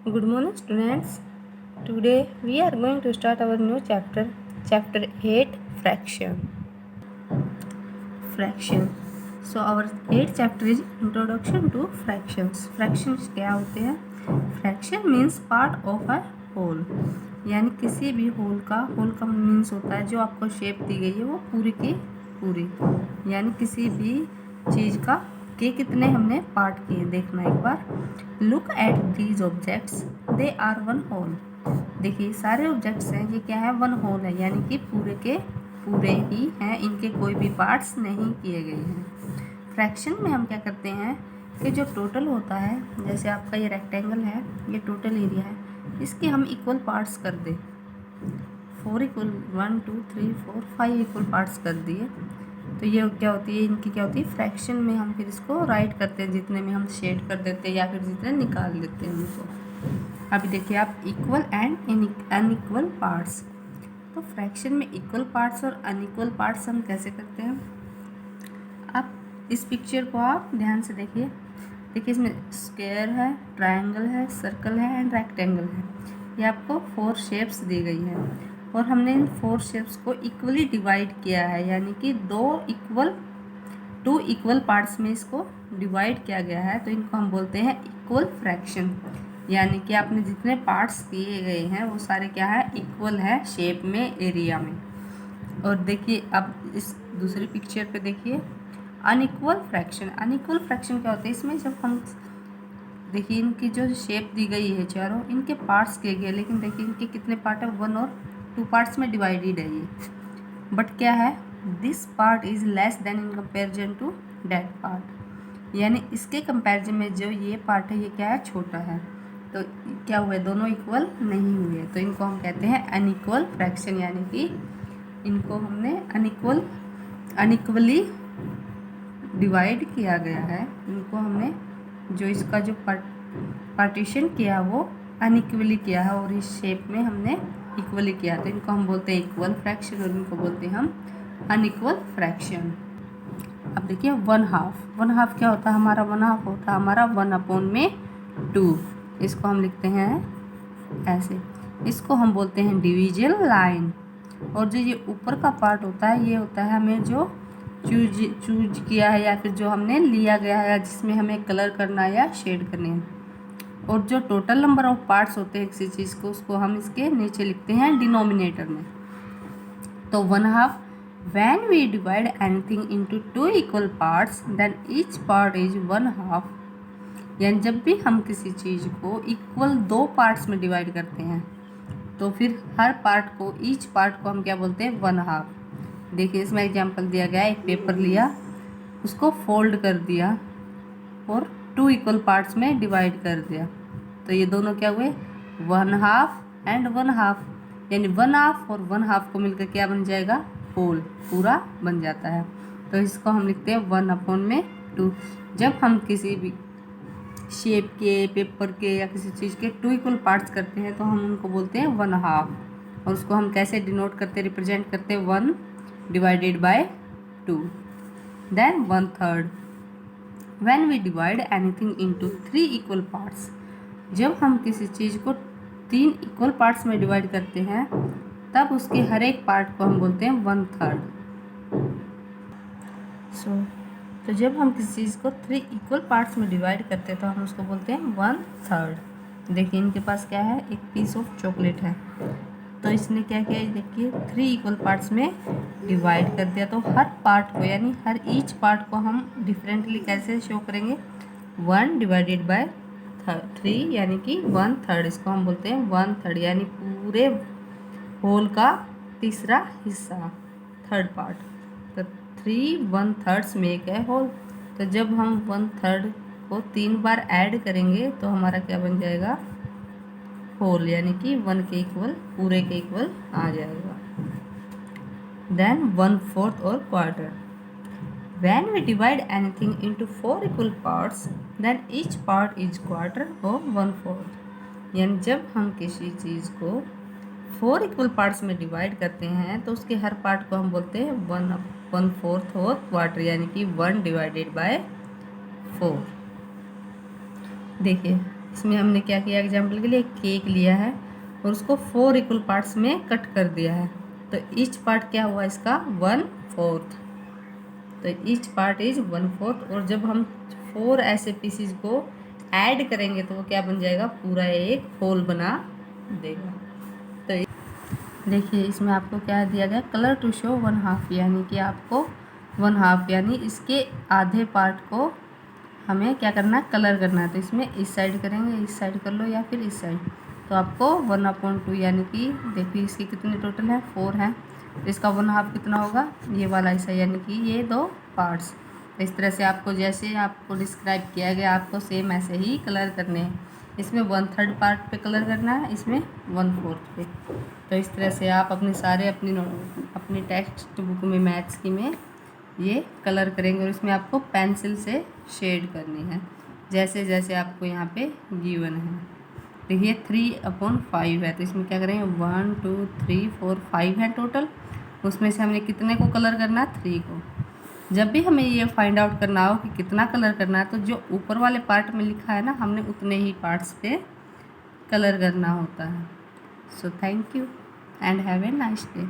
Good morning, students. Today we are going to start our new chapter, chapter 8, fraction. Fraction. So our 8th chapter is introduction to fractions. Fractions क्या होते हैं? Fraction means part of a whole. यानी किसी भी whole का means होता है जो आपको शेप दी गई है वो पूरी की पूरी, यानी किसी भी चीज़ का के कितने हमने पार्ट किए देखना एक बार। Look at these objects, they are one whole. देखिए सारे ऑब्जेक्ट्स हैं, ये क्या है? वन होल है, यानी कि पूरे के पूरे ही हैं, इनके कोई भी पार्ट्स नहीं किए गए हैं। फ्रैक्शन में हम क्या करते हैं कि जो टोटल होता है, जैसे आपका ये रेक्टेंगल है, ये टोटल एरिया है, इसके हम इक्वल पार्ट्स कर दें। 4 इक्वल 1 2 3 4 5 इक्वल पार्ट्स कर दिए, तो ये क्या होती है? इनकी क्या होती है? फ्रैक्शन में हम फिर इसको राइट करते हैं, जितने में हम शेड कर देते हैं या फिर जितने निकाल देते हैं उनको। अभी देखिए आप इक्वल एंड अनइक्वल पार्ट्स। तो फ्रैक्शन में इक्वल पार्ट्स और अनइक्वल पार्ट्स हम कैसे करते हैं? आप इस पिक्चर को आप ध्यान से देखिए। इसमें स्क्वायर है, ट्रायंगल है, सर्कल है एंड रेक्टेंगल है। ये आपको 4 शेप्स दी गई है और हमने इन 4 शेप्स को इक्वली डिवाइड किया है, यानी कि 2 इक्वल पार्ट्स में इसको डिवाइड किया गया है, तो इनको हम बोलते हैं इक्वल फ्रैक्शन। यानी कि आपने जितने पार्ट्स किए गए हैं वो सारे क्या है? इक्वल है शेप में, एरिया में। और देखिए अब इस दूसरी पिक्चर पे देखिए अनइक्वल फ्रैक्शन। अनइक्वल फ्रैक्शन क्या होता है? इसमें जब हम देखिए इनकी जो शेप दी गई है चारों, इनके पार्ट्स किए गए, लेकिन देखिए इनके कितने पार्ट है? 1 और 2 पार्ट्स में डिवाइडेड है ये। बट क्या है? This part is less than in comparison to that part, यानी इसके कंपैरिजन में जो ये पार्ट है ये क्या है? छोटा है। तो क्या हुए? दोनों इक्वल नहीं हुए, तो इनको हम कहते हैं अनइक्वल फ्रैक्शन, यानी कि इनको हमने अनइक्वली डिवाइड किया गया है। इनको हमने जो इसका जो पार्टीशन किया वो अनइक्वली किया है और इस शेप में हमने इक्वली किया, तो इनको हम बोलते हैं इक्वल फ्रैक्शन और इनको बोलते हैं हम अनइक्वल फ्रैक्शन। अब देखिए 1/2 क्या होता है हमारा? 1/2 होता है हमारा 1/2। इसको हम लिखते हैं ऐसे, इसको हम बोलते हैं डिविजन लाइन। और जो ये ऊपर का पार्ट होता है ये होता है हमें जो चूज किया है या फिर जो हमने लिया गया है, जिसमें हमें कलर करना है या शेड करने हैं। और जो टोटल नंबर ऑफ पार्ट्स होते हैं किसी चीज़ को, उसको हम इसके नीचे लिखते हैं डिनोमिनेटर में। तो 1/2, when we divide anything into 2 equal parts then each part is 1/2। यानी जब भी हम किसी चीज़ को इक्वल 2 पार्ट्स में डिवाइड करते हैं तो फिर हर पार्ट को, ईच पार्ट को हम क्या बोलते हैं? 1/2। देखिए इसमें एग्जांपल दिया गया है, एक पेपर लिया, उसको फोल्ड कर दिया और 2 इक्वल पार्ट्स में डिवाइड कर दिया, तो ये दोनों क्या हुए? 1/2 एंड 1/2, यानी 1/2 और 1/2 को मिलकर क्या बन जाएगा? होल, पूरा बन जाता है। तो इसको हम लिखते हैं 1/2। जब हम किसी भी शेप के, पेपर के या किसी चीज़ के 2 इक्वल पार्ट्स करते हैं तो हम उनको बोलते हैं 1/2। और उसको हम कैसे डिनोट करते, रिप्रेजेंट करते हैं? 1 divided by 2। Then 1/3, when we divide anything into 3 equal parts. जब हम किसी चीज़ को 3 इक्वल पार्ट्स में डिवाइड करते हैं तब उसके हर एक पार्ट को हम बोलते हैं 1/3। तो जब हम किसी चीज़ को 3 इक्वल पार्ट्स में डिवाइड करते हैं तो हम उसको बोलते हैं 1/3। देखिए इनके पास क्या है? एक पीस ऑफ चॉकलेट है, तो इसने क्या किया? देखिए 3 इक्वल पार्ट्स में डिवाइड कर दिया, तो हर पार्ट को, यानी हर ईच पार्ट को हम डिफरेंटली कैसे शो करेंगे? 1 डिवाइडेड बाय 3, यानी कि 1/3। इसको हम बोलते हैं 1/3, यानी पूरे होल का तीसरा हिस्सा, थर्ड पार्ट। तो 3 1/3 मेक है होल। तो जब हम 1/3 को 3 बार ऐड करेंगे तो हमारा क्या बन जाएगा? होल, यानी कि 1 के इक्वल, पूरे के इक्वल आ जाएगा। देन 1/4 और quarter, when we divide anything into 4 equal parts then each part is quarter और 1/4। यानी जब हम किसी चीज़ को 4 इक्वल पार्ट्स में डिवाइड करते हैं तो उसके हर पार्ट को हम बोलते हैं 1/4 और क्वार्टर, यानी कि 1 डिवाइडेड बाय 4। देखिए इसमें हमने क्या किया, एग्जाम्पल के लिए केक लिया है और उसको 4 इक्वल पार्ट्स में कट कर दिया है, तो ईच पार्ट क्या हुआ इसका 1/4, तो ईच पार्ट इज 1/4। और जब हम 4 ऐसे पीसीज को ऐड करेंगे तो वो क्या बन जाएगा, पूरा एक होल बना देगा। तो देखिए इसमें आपको क्या दिया गया, कलर टू शो 1/2, यानी कि आपको 1/2 यानी इसके आधे पार्ट को हमें क्या करना है, कलर करना है। तो इसमें इस साइड करेंगे, इस साइड कर लो या फिर इस साइड, तो आपको 1/2 यानी कि देखिए इसके कितने टोटल हैं, 4 हैं, तो इसका 1/2 कितना होगा, ये वाला हिस्सा, यानी कि ये 2 पार्ट्स। तो इस तरह से आपको जैसे आपको डिस्क्राइब किया गया आपको सेम ऐसे ही कलर करने हैं। इसमें 1/3 पार्ट पे कलर करना है, इसमें 1/4 पे। तो इस तरह से आप अपने सारे अपनी टेक्स्ट बुक में मैथ्स की में ये कलर करेंगे और इसमें आपको पेंसिल से शेड करनी है, जैसे जैसे आपको यहाँ पे गिवन है। देखिए 3/5 है, तो इसमें क्या करेंगे 1 2 3 4 5 है टोटल, उसमें से हमने कितने को कलर करना है, 3 को। जब भी हमें ये फाइंड आउट करना हो कि कितना कलर करना है, तो जो ऊपर वाले पार्ट में लिखा है ना, हमने उतने ही पार्ट्स पे कलर करना होता है। So thank you and have a nice day.